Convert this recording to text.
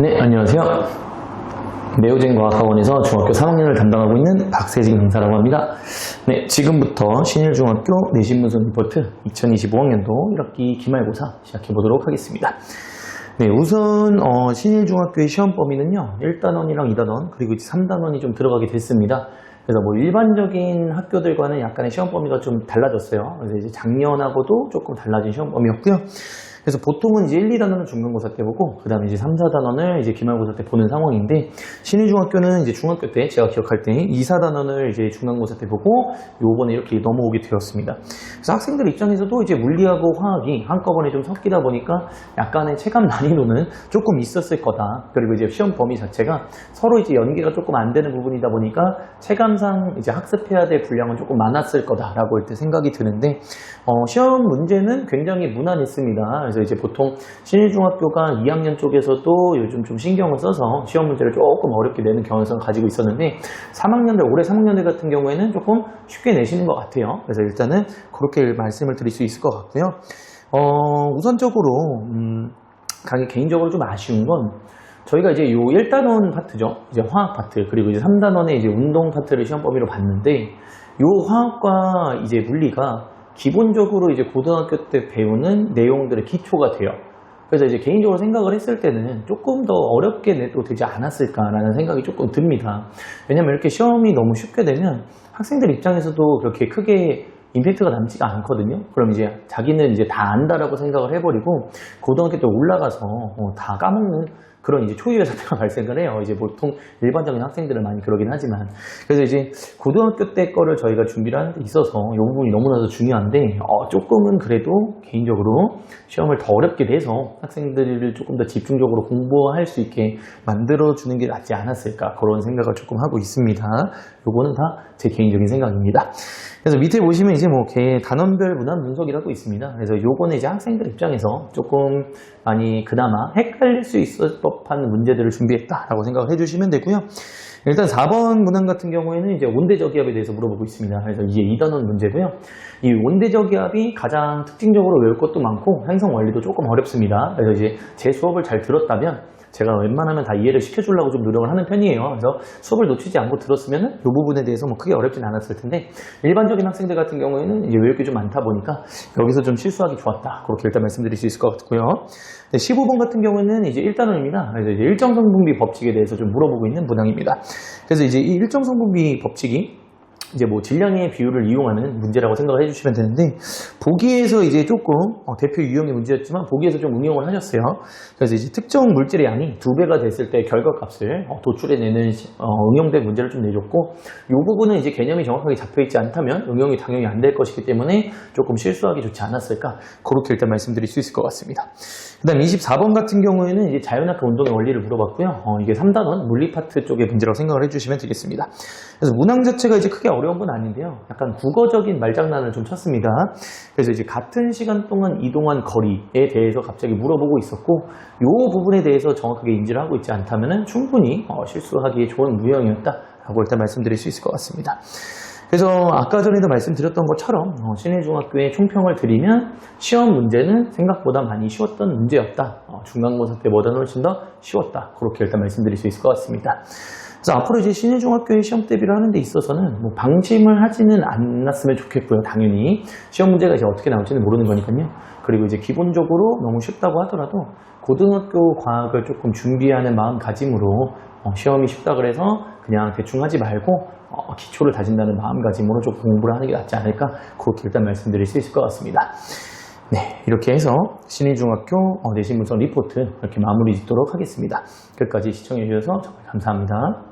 네, 안녕하세요. 네오젠 과학학원에서 중학교 3학년을 담당하고 있는 박세진 강사라고 합니다. 네, 지금부터 신일중학교 내신문서 리포트 2025학년도 1학기 기말고사 시작해 보도록 하겠습니다. 네, 우선 신일중학교의 시험 범위는요, 1단원이랑 2단원 그리고 3단원이 좀 들어가게 됐습니다. 그래서 뭐 일반적인 학교들과는 약간의 시험 범위가 좀 달라졌어요. 그래서 이제 작년하고도 조금 달라진 시험 범위였고요. 그래서 보통은 이제 1, 2단원을 중간고사 때 보고, 그 다음에 이제 3, 4단원을 이제 기말고사 때 보는 상황인데, 신일중학교는 이제 중학교 때, 제가 기억할 때 2, 4단원을 이제 중간고사 때 보고, 요번에 이렇게 넘어오게 되었습니다. 그래서 학생들 입장에서도 이제 물리하고 화학이 한꺼번에 좀 섞이다 보니까 약간의 체감 난이도는 조금 있었을 거다. 그리고 이제 시험 범위 자체가 서로 이제 연계가 조금 안 되는 부분이다 보니까 체감상 이제 학습해야 될 분량은 조금 많았을 거다라고 일단 생각이 드는데, 시험 문제는 굉장히 무난했습니다. 그래서 이제 보통 신일중학교가 2학년 쪽에서도 요즘 좀 신경을 써서 시험 문제를 조금 어렵게 내는 경향성을 가지고 있었는데, 3학년들, 올해 3학년들 같은 경우에는 조금 쉽게 내시는 것 같아요. 그래서 일단은 그렇게 말씀을 드릴 수 있을 것 같고요. 우선적으로 개인적으로 좀 아쉬운 건, 저희가 이제 요 1단원 파트죠. 이제 화학 파트, 그리고 이제 3단원의 이제 운동 파트를 시험 범위로 봤는데, 요 화학과 이제 물리가 기본적으로 이제 고등학교 때 배우는 내용들의 기초가 돼요. 그래서 이제 개인적으로 생각을 했을 때는 조금 더 어렵게 내도 되지 않았을까라는 생각이 조금 듭니다. 왜냐면 이렇게 시험이 너무 쉽게 되면 학생들 입장에서도 그렇게 크게 임팩트가 남지가 않거든요. 그럼 이제 자기는 이제 다 안다라고 생각을 해버리고 고등학교 때 올라가서 다 까먹는 그런 이제 초유의 사태가 발생을 해요. 이제 보통 일반적인 학생들은 많이 그러긴 하지만. 그래서 이제 고등학교 때 거를 저희가 준비를 하는 데 있어서 이 부분이 너무나도 중요한데, 조금은 그래도 개인적으로 시험을 더 어렵게 돼서 학생들을 조금 더 집중적으로 공부할 수 있게 만들어주는 게 낫지 않았을까, 그런 생각을 조금 하고 있습니다. 요거는 다 제 개인적인 생각입니다. 그래서 밑에 보시면 이제 뭐 단원별 문항 분석이라고 있습니다. 그래서 요거는 이제 학생들 입장에서 조금 많이 그나마 헷갈릴 수 있을 법한 문제들을 준비했다라고 생각을 해주시면 되고요. 일단 4번 문항 같은 경우에는 이제 온대저기압에 대해서 물어보고 있습니다. 그래서 이게 2단원 문제고요. 이 온대저기압이 가장 특징적으로 외울 것도 많고 행성 원리도 조금 어렵습니다. 그래서 이제 제 수업을 잘 들었다면 제가 웬만하면 다 이해를 시켜주려고 좀 노력을 하는 편이에요. 그래서 수업을 놓치지 않고 들었으면 이 부분에 대해서 뭐 크게 어렵진 않았을 텐데, 일반적인 학생들 같은 경우에는 이제 외울 게 좀 많다 보니까 여기서 좀 실수하기 좋았다, 그렇게 일단 말씀드릴 수 있을 것 같고요. 15번 같은 경우는 이제 1단원입니다. 그래서 이제 일정성분비 법칙에 대해서 좀 물어보고 있는 문항입니다. 그래서 이제 이 일정성분비 법칙이 이제 뭐 질량의 비율을 이용하는 문제라고 생각을 해주시면 되는데, 보기에서 이제 조금 대표 유형의 문제였지만 보기에서 좀 응용을 하셨어요. 그래서 이제 특정 물질의 양이 2배가 됐을 때 결과값을 도출해내는 응용된 문제를 좀 내줬고, 이 부분은 이제 개념이 정확하게 잡혀있지 않다면 응용이 당연히 안 될 것이기 때문에 조금 실수하기 좋지 않았을까, 그렇게 일단 말씀드릴 수 있을 것 같습니다. 그 다음 24번 같은 경우에는 이제 자연학과 운동의 원리를 물어봤고요. 이게 3단원 물리 파트 쪽의 문제라고 생각을 해주시면 되겠습니다. 그래서 문항 자체가 이제 크게 어려운 건 아닌데요. 약간 국어적인 말장난을 좀 쳤습니다. 그래서 이제 같은 시간 동안 이동한 거리에 대해서 갑자기 물어보고 있었고, 이 부분에 대해서 정확하게 인지를 하고 있지 않다면 충분히 실수하기에 좋은 유형이었다라고 일단 말씀드릴 수 있을 것 같습니다. 그래서 아까 전에도 말씀드렸던 것처럼 신일중학교에 총평을 드리면 시험 문제는 생각보다 많이 쉬웠던 문제였다. 중간고사 때보다는 훨씬 더 쉬웠다. 그렇게 일단 말씀드릴 수 있을 것 같습니다. 그래서 앞으로 이제 신일중학교의 시험 대비를 하는 데 있어서는 뭐 방심을 하지는 않았으면 좋겠고요. 당연히 시험 문제가 이제 어떻게 나올지는 모르는 거니까요. 그리고 이제 기본적으로 너무 쉽다고 하더라도 고등학교 과학을 조금 준비하는 마음가짐으로 시험이 쉽다 그래서 그냥 대충 하지 말고 기초를 다진다는 마음가짐으로 좀 공부를 하는 게 낫지 않을까, 그렇게 일단 말씀드릴 수 있을 것 같습니다. 네, 이렇게 해서 신일중학교 내신문서 리포트 이렇게 마무리 짓도록 하겠습니다. 끝까지 시청해 주셔서 정말 감사합니다.